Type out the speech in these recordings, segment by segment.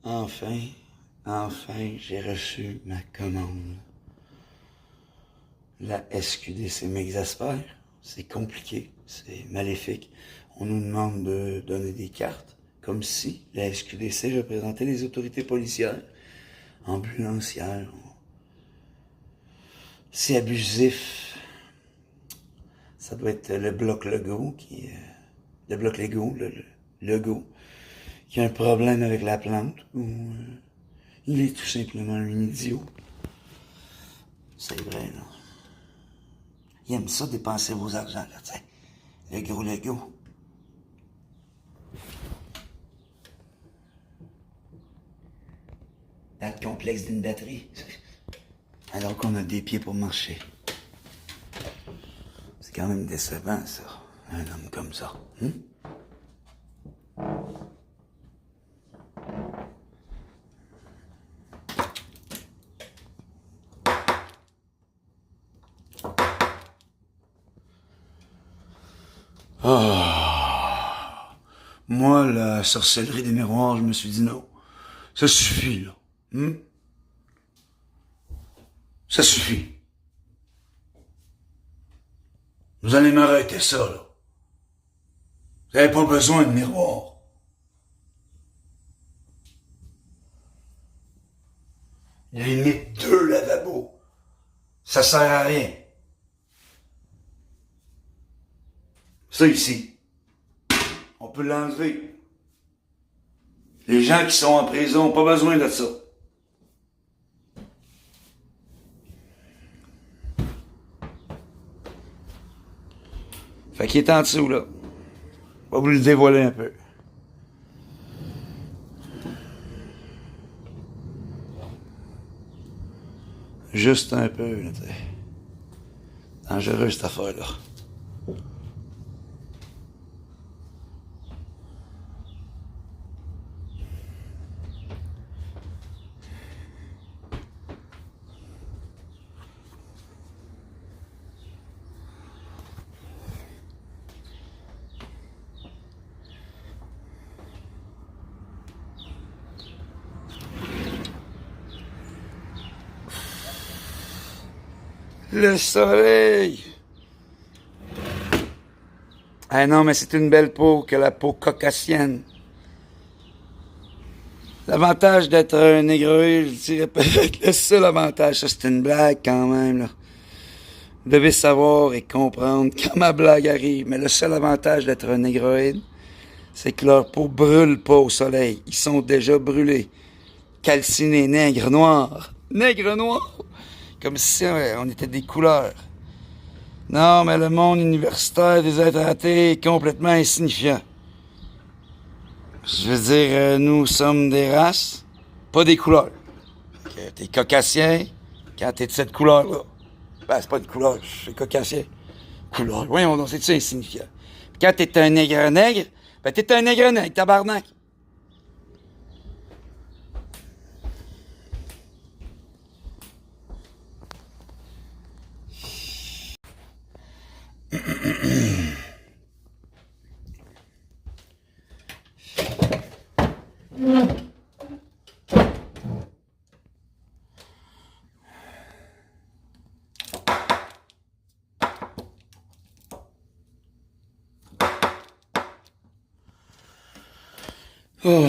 Enfin, enfin, j'ai reçu ma commande. La SQDC m'exaspère. C'est compliqué, c'est maléfique. On nous demande de donner des cartes, comme si la SQDC représentait les autorités policières, ambulancières. C'est abusif. Ça doit être le bloc Legault le bloc Legault, le Legault, qui a un problème avec la plante, ou il est tout simplement un idiot. C'est vrai, là. Il aime ça, dépenser vos argents, là, tu sais. Legault. Dans le complexe d'une batterie. Alors qu'on a des pieds pour marcher. C'est quand même décevant, ça. Un homme comme ça. Moi, la sorcellerie des miroirs, je me suis dit non. Ça suffit, là. Ça suffit. Vous allez m'arrêter ça, là. Vous n'avez pas besoin de miroir. Limite 2 lavabos. Ça sert à rien. Ça ici, on peut l'enlever. Les gens qui sont en prison n'ont pas besoin de ça. Fait qu'il est en dessous, là. On va vous le dévoiler un peu. Juste un peu, là, t'sais. Dangereux, cette affaire-là. Le soleil! Ah non, mais c'est une belle peau que la peau caucasienne. L'avantage d'être un négroïde, je dirais peut-être le seul avantage, ça c'est une blague quand même, là. Vous devez savoir et comprendre quand ma blague arrive, mais le seul avantage d'être un négroïde, c'est que leur peau brûle pas au soleil. Ils sont déjà brûlés. Calcinés, nègres noirs. Nègres noirs! Comme si on était des couleurs. Non, mais le monde universitaire des êtres ratés est complètement insignifiant. Je veux dire, nous sommes des races, pas des couleurs. T'es caucasien quand t'es de cette couleur-là. Ben, c'est pas une couleur, je suis caucasien. Couleur, voyons donc, c'est-tu insignifiant? Puis quand t'es un nègre, ben t'es un nègre, tabarnak. Oh,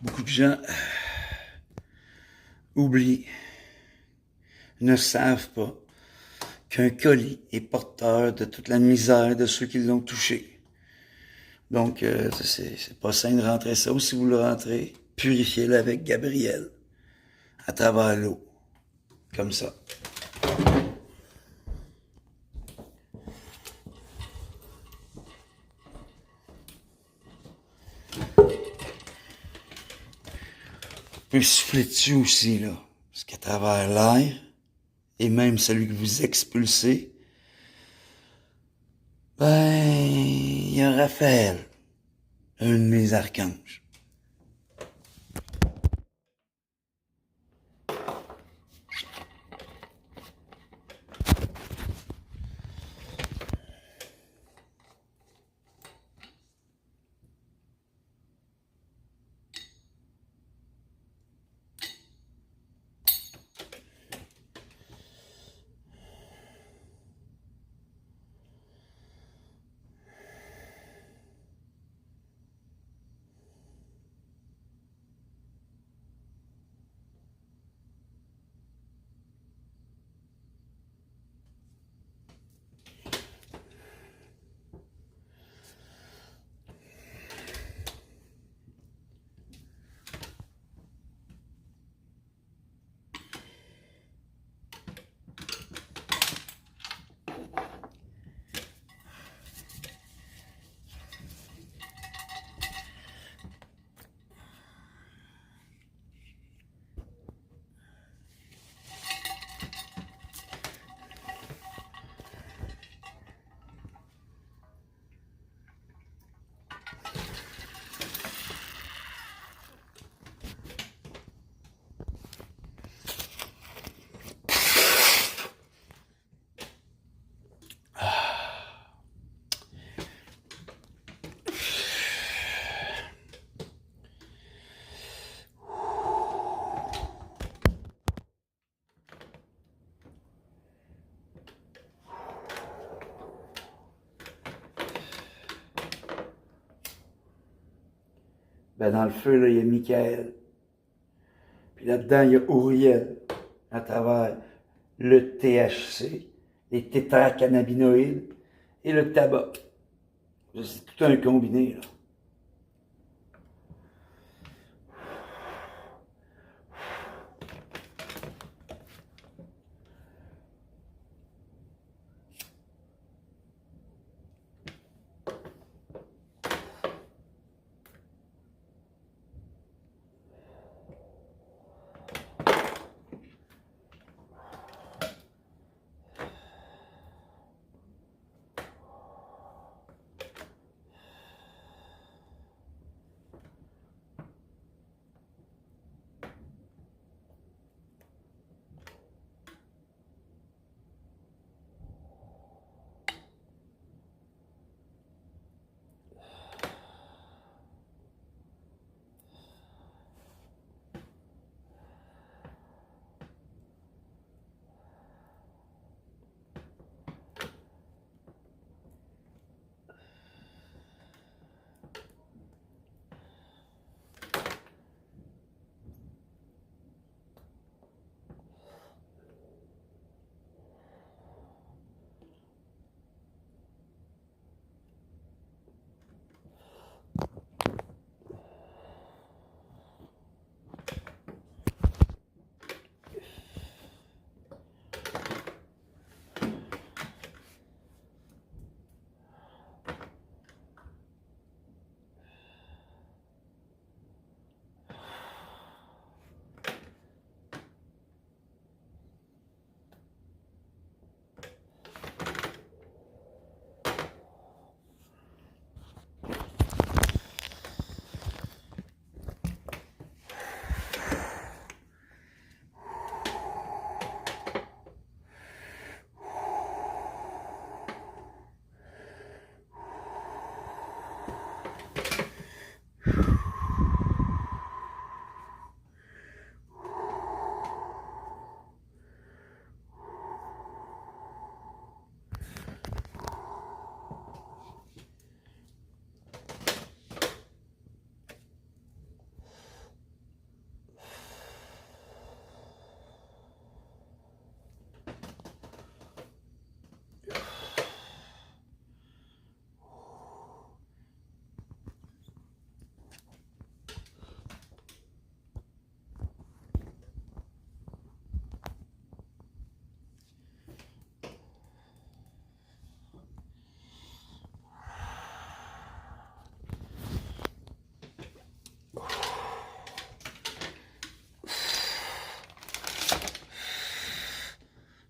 beaucoup de gens oublient, ne savent pas qu'un colis est porteur de toute la misère de ceux qui l'ont touché. Donc, c'est pas sain de rentrer ça. Ou si vous le rentrez, purifiez-le avec Gabriel, à travers l'eau, comme ça. Vous pouvez souffler dessus aussi, là, parce qu'à travers l'air, et même celui que vous expulsez, ben, il y a Raphaël, un de mes archanges. Ben, dans le feu, là, il y a Michael. Puis là-dedans, il y a Uriel, à travers le THC, les tétracannabinoïdes et le tabac. C'est tout un combiné, là.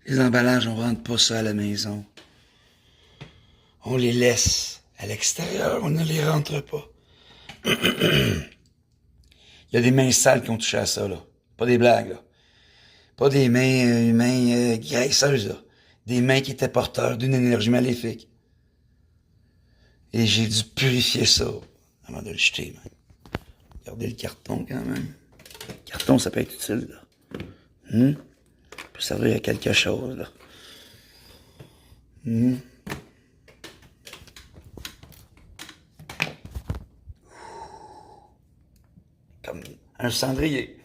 Les emballages, on rentre pas ça à la maison. On les laisse à l'extérieur, on ne les rentre pas. Il y a des mains sales qui ont touché à ça, là. Pas des blagues, là. Pas des mains graisseuses, là. Des mains qui étaient porteurs d'une énergie maléfique. Et j'ai dû purifier ça avant de le jeter, man. Regardez le carton, quand même. Le carton, ça peut être utile, là. Ça peut servir à quelque chose, là. Comme un cendrier.